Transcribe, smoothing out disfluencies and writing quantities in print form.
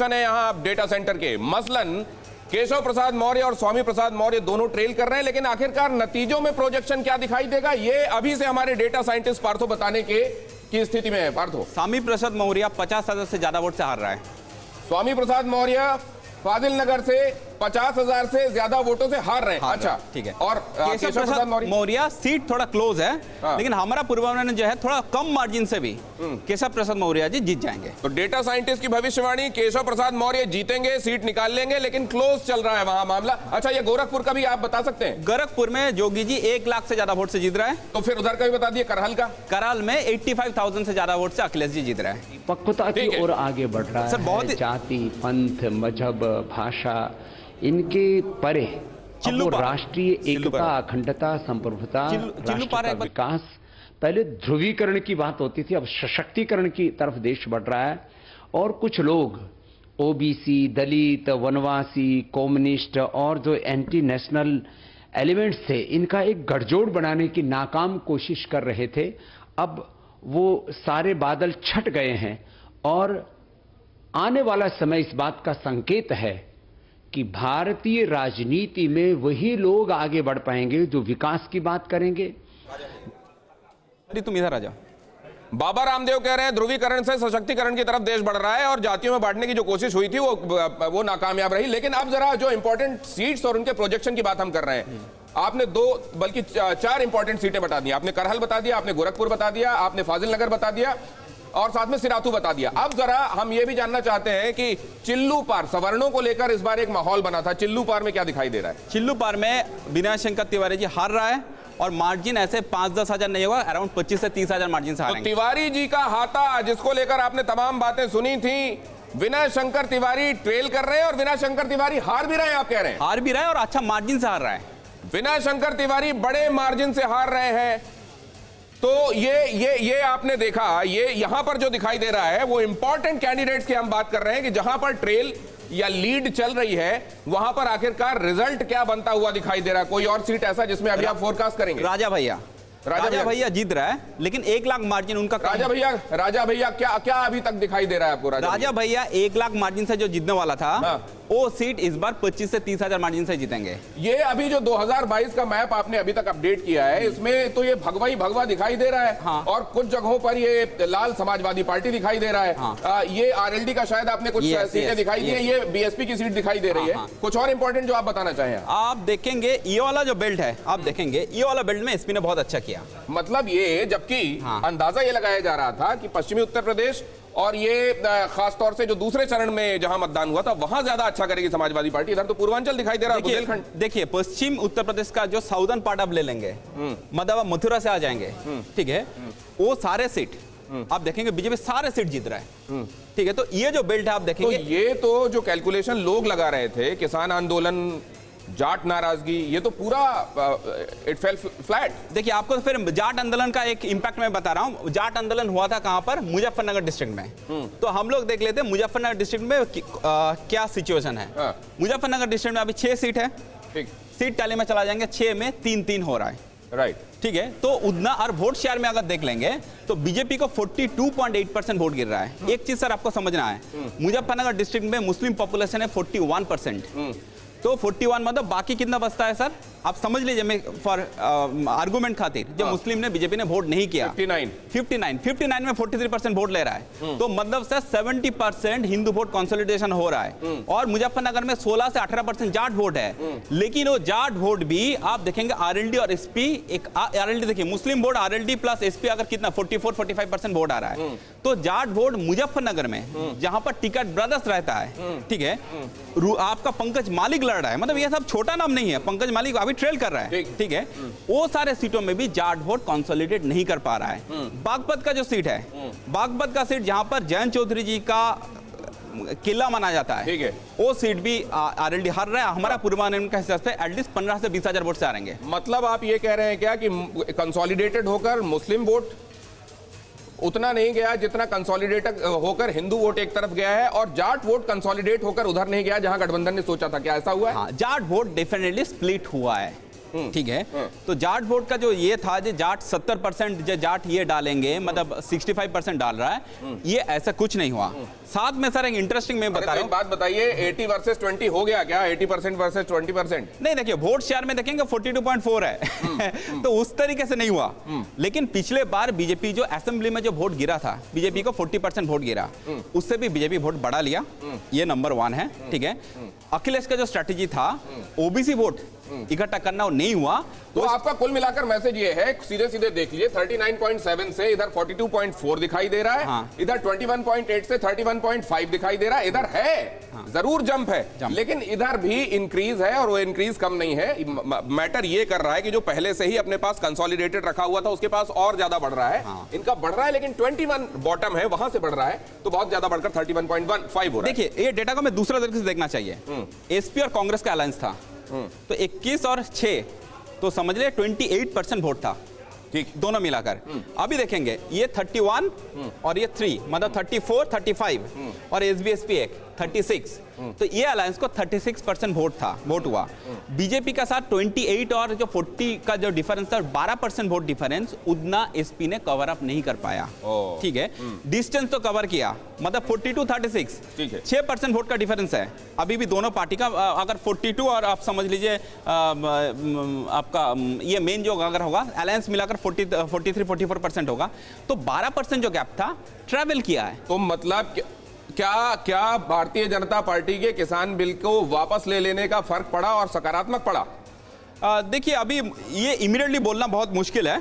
है यहाँ data centre के, मसलन केशव प्रसाद मौर्य और स्वामी प्रसाद मौर्य दोनों ट्रेल कर रहे हैं, लेकिन आखिरकार नतीजों में प्रोजेक्शन क्या दिखाई देगा, ये अभी से हमारे डेटा साइंटिस्ट पार्थो बताने की स्थिति में है। पार्थो, स्वामी प्रसाद मौर्य 50,000 से ज्यादा वोट से हार रहा है। स्वामी प्रसाद मौर्य फाजिल नगर से 50,000 से ज्यादा वोटों से हार रहे हैं। अच्छा, ठीक है। और केशव प्रसाद मौर्य सीट थोड़ा क्लोज है, लेकिन हमारा पूर्वानुमान जो है थोड़ा कम मार्जिन से भी केशव प्रसाद मौर्य जी जीत जाएंगे। तो डेटा साइंटिस्ट की भविष्यवाणी, केशव प्रसाद मौर्य जीतेंगे, सीट निकाल लेंगे, लेकिन क्लोज चल रहा है वहां मामला। अच्छा, ये गोरखपुर का भी आप बता सकते हैं? गोरखपुर में जोगी जी 1 लाख से ज्यादा वोट से जीत रहा है। तो फिर उधर का भी बता दिए, करहल का? करहल में 85,000 से ज्यादा वोट से अखिलेश जी जीत रहा है। पक्वता की ओर आगे बढ़ रहा सर, बहुत है। जाति, पंथ, मजहब, भाषा इनके परे अब वो राष्ट्रीय एकता, अखंडता, संप्रभुता, राष्ट्र का विकास, पहले ध्रुवीकरण की बात होती थी, अब सशक्तिकरण की तरफ देश बढ़ रहा है। और कुछ लोग ओबीसी, दलित, वनवासी, कम्युनिस्ट और जो एंटी नेशनल एलिमेंट्स थे, इनका एक गठजोड़ बनाने की नाकाम कोशिश कर रहे थे। अब वो सारे बादल छट गए हैं और आने वाला समय इस बात का संकेत है कि भारतीय राजनीति में वही लोग आगे बढ़ पाएंगे जो विकास की बात करेंगे। तुम इधर आ जाओ। बाबा रामदेव कह रहे हैं ध्रुवीकरण से सशक्तिकरण की तरफ देश बढ़ रहा है और जातियों में बांटने की जो कोशिश हुई थी वो नाकामयाब रही। लेकिन अब जरा जो इंपॉर्टेंट सीट्स और उनके प्रोजेक्शन की बात हम कर रहे हैं, आपने 2 बल्कि 4 इंपॉर्टेंट सीटें बता दी। आपने करहल बता दिया, आपने गोरखपुर बता दिया, आपने फाजिल नगर बता दिया और साथ में सिराथू बता दिया। अब जरा हम ये भी जानना चाहते हैं कि चिल्लू पार सवर्णों को लेकर इस बार एक माहौल बना था, चिल्लू पार में क्या दिखाई दे रहा है? चिल्लू पार में विनय शंकर तिवारी जी हार रहा है और मार्जिन ऐसे 5-10 हजार नहीं होगा, अराउंड 25 से 30 हजार मार्जिन से हारेंगे। तो तिवारी जी का हाथा, जिसको लेकर आपने तमाम बातें सुनी थी, विनय शंकर तिवारी ट्रेल कर रहे हैं और विनय शंकर तिवारी हार भी रहे हैं। आप कह रहे हैं हार भी रहा है और अच्छा मार्जिन से हार रहा है। विनय शंकर तिवारी बड़े मार्जिन से हार रहे हैं। तो ये आपने देखा, ये यहां पर जो दिखाई दे रहा है वो इंपॉर्टेंट कैंडिडेट्स की हम बात कर रहे हैं कि जहां पर ट्रेल या लीड चल रही है वहां पर आखिरकार रिजल्ट क्या बनता हुआ दिखाई दे रहा है। कोई और सीट ऐसा जिसमें अभी आप फोरकास्ट करेंगे? राजा भैया जीत रहा है, लेकिन 1 लाख मार्जिन उनका। राजा भैया क्या अभी तक दिखाई दे रहा है आपको? राजा भैया 1 लाख मार्जिन से जो जीतने वाला था, वो सीट इस बार 25 से 30 हजार मार्जिन से जीतेंगे। ये अभी जो 2022 का मैप आपने अभी तक अपडेट किया है, इसमें तो ये भगवा ही भगवा दिखाई दे रहा है। हाँ। और कुछ जगहों पर ये लाल समाजवादी पार्टी दिखाई दे रहा है। हाँ। ये आरएलडी का शायद आपने कुछ सीटें दिखाई दी है, ये बीएसपी की सीट दिखाई दे रही है। कुछ और इंपॉर्टेंट जो आप बताना चाहें? आप देखेंगे ये वाला जो बेल्ट है, आप देखेंगे ये वाला बेल्ट में एसपी ने बहुत अच्छा किया। मतलब ये, जबकि अंदाजा ये लगाया जा रहा था कि पश्चिमी उत्तर प्रदेश और ये खासतौर से जो दूसरे चरण में जहां मतदान हुआ था वहां ज्यादा अच्छा करेगी समाजवादी पार्टी, इधर तो पूर्वांचल दिखाई दे रहा है। देखिए पश्चिम उत्तर प्रदेश का जो साउदर्न पार्ट आप ले लेंगे, मतलब मथुरा से आ जाएंगे, ठीक है, वो सारे सीट आप देखेंगे बीजेपी सारे सीट जीत रहा है। ठीक है, तो ये जो बेल्ट है आप देखेंगे, तो ये तो जो कैलकुलेशन लोग लगा रहे थे, किसान आंदोलन, जाट नाराजगी, ये तो पूरा इट फेल फ्लैट। देखिए आपको फिर जाट आंदोलन का एक इंपैक्ट मैं बता रहा हूं। जाट आंदोलन हुआ था कहां पर? मुजफ्फरनगर डिस्ट्रिक्ट में। तो हम लोग देख लेते हैं मुजफ्फरनगर डिस्ट्रिक्ट में क्या सिचुएशन है। मुजफ्फरनगर डिस्ट्रिक्ट में अभी 6 सीट है, ठीक, सीट टैली में चला जाएंगे, 6 में 3-3 हो रहा है, राइट, ठीक है। तो उतना और वोट शेयर में अगर देख लेंगे तो बीजेपी को 42.8% वोट गिर रहा है। एक चीज सर आपको समझना है, मुजफ्फरनगर डिस्ट्रिक्ट में मुस्लिम पॉपुलेशन है 41%, तो 41 मतलब बाकी कितना बचता है सर? आप समझ लीजिए, मैं फॉर आर्गुमेंट खातिर, जो मुस्लिम ने बीजेपी ने वोट नहीं किया 59 में 43% वोट ले रहा है। तो मतलब सर 70% हिंदू वोट कंसोलिडेशन हो रहा है। और मुजफ्फरनगर में 16 से 18% जाट वोट है। लेकिन वो जाट वोट भी आप देखेंगे आरएलडी और एसपी, एक आरएलडी देखिए, मुस्लिम वोट आरएलडी प्लस एसपी अगर कितना 44-45% वोट आ रहा है। तो जाट वोट मुजफ्फरनगर में जहां पर टिकट ब्रदर्स रहता है, ठीक है, आपका पंकज मालिक लड़ रहा है, मतलब ये सब छोटा नाम नहीं है, पंकज मालिक अभी ट्रेल कर रहा है, ठीक है, वो सारे सीटों में भी जाट वोट कंसोलिडेट नहीं कर पा रहा है। बागपत का जो सीट है, बागपत का सीट जहां पर जयंत चौधरी जी का किला माना जाता है, ठीक है, वो सीट भी आरएलडी हार रहा है। हमारा पूर्वानुमान के हिसाब से एटलीस्ट 15 से 20 हजार वोट से हारेंगे। मतलब आप ये कह रहे हैं क्या कि कंसोलिडेटेड होकर मुस्लिम वोट उतना नहीं गया जितना कंसोलिडेटेड होकर हिंदू वोट एक तरफ गया है, और जाट वोट कंसोलिडेट होकर उधर नहीं गया जहां गठबंधन ने सोचा था? क्या ऐसा हुआ है? हाँ, जाट वोट डेफिनेटली स्प्लिट हुआ है। ठीक है। तो जाट वोट का जो ये था, जो जाट 70% जो जाट ये डालेंगे, मतलब 65% डाल रहा है, ये ऐसा कुछ नहीं हुआ। साथ में सर एक इंटरेस्टिंग मैं बता रहा हूँ, बात बताइए, 80 वर्सेस 20 हो गया क्या? 80% वर्सेस 20%? नहीं, देखिए वोट शेयर में देखेंगे 42.4 है तो उस तरीके से नहीं हुआ। लेकिन पिछले बार बीजेपी जो असेंबली में जो वोट गिरा था, बीजेपी को 40% वोट गिरा, उससे भी बीजेपी वोट बढ़ा लिया, ये नंबर 1 है। ठीक है। अखिलेश का जो स्ट्रेटेजी था ओबीसी वोट इकट्ठा करना, वो नहीं हुआ। तो आपका कुल मिलाकर मैसेज ये है, सीधे सीधे देख लीजिए, 39.7 से इधर 42.4 दिखाई दे रहा है। हाँ। इधर 21.8 से 31.5 दिखाई दे रहा है। इधर है, हाँ। जरूर जंप है, लेकिन इधर भी इंक्रीज है, और वो इंक्रीज कम नहीं है। मैटर ये कर रहा है कि जो पहले से ही अपने पास कंसोलिडेटेड रखा हुआ था, उसके पास और ज्यादा बढ़ रहा है। हाँ। इनका बढ़ रहा है, लेकिन 21 बॉटम है, वहां से बढ़ रहा है, तो बहुत ज्यादा बढ़कर 31.15 हो रहा है। देखिए, ये डेटा को मैं दूसरा तरीके से देखना चाहिए। एसपी और कांग्रेस का अलायंस था, तो 21 और 6, तो समझ ले 28% वोट था, ठीक, दोनों मिलाकर। अभी देखेंगे ये 31 और ये 3, मतलब 34, 35 और एसबीएसपी 36, तो ये अलायंस को 36% वोट हुआ। बीजेपी का साथ 28 और जो 40 का जो डिफरेंस था, 12% वोट डिफरेंस, उतना एसपी ने कवर अप नहीं कर पाया। ठीक है। डिस्टेंस तो कवर किया, मतलब 42-36, 6% वोट का डिफरेंस है। अभी भी दोनों पार्टी का अगर 42 और आप समझ लीजिए आपका ये मेन जो अगर होगा अलायंस मिलाकर 43-44% होगा, तो 12% जो गैप था ट्रैवल किया है। तो मतलब क्या भारतीय जनता पार्टी के किसान बिल को वापस ले लेने का फर्क पड़ा और सकारात्मक पड़ा? देखिए, अभी ये इमीडिएटली बोलना बहुत मुश्किल है।